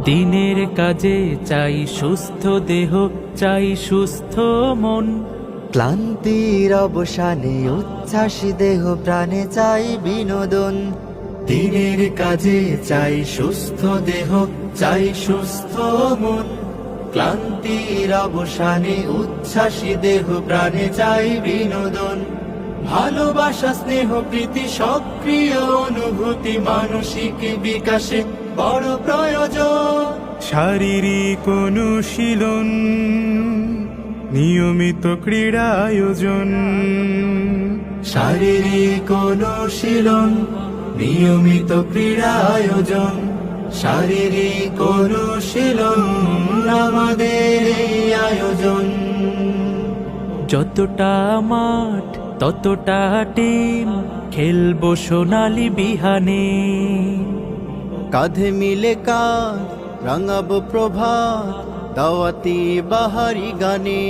দিনের কাজে চাই সুস্থ দেহ, চাই সুস্থ মন। ক্লান্তির অবসানে উচ্ছ্বাসী দেহ প্রাণে চাই বিনোদন। দিনের কাজে চাই সুস্থ দেহ, চাই সুস্থ মন। ক্লান্তির অবসানে উচ্ছ্বাসী দেহ প্রাণে চাই বিনোদন। ভালোবাসা, স্নেহ, প্রীতি, সক্রিয় অনুভূতি মানসিক বিকাশে বড় প্রয়োজন। শারীরিক অনুশীলন, নিয়মিত ক্রীড়া আয়োজন। শারীরিক অনুশীলন, নিয়মিত ক্রীড়া আয়োজন। শারীরিক অনুশীলন আমাদের এই আয়োজন। যতটা মাঠ ততটা টিম, খেলবো সোনালি বিহানে। কাঁধে মিলে কাঁধ রাঙাবো প্রভাত, দাওয়াতি বাহারি গানে।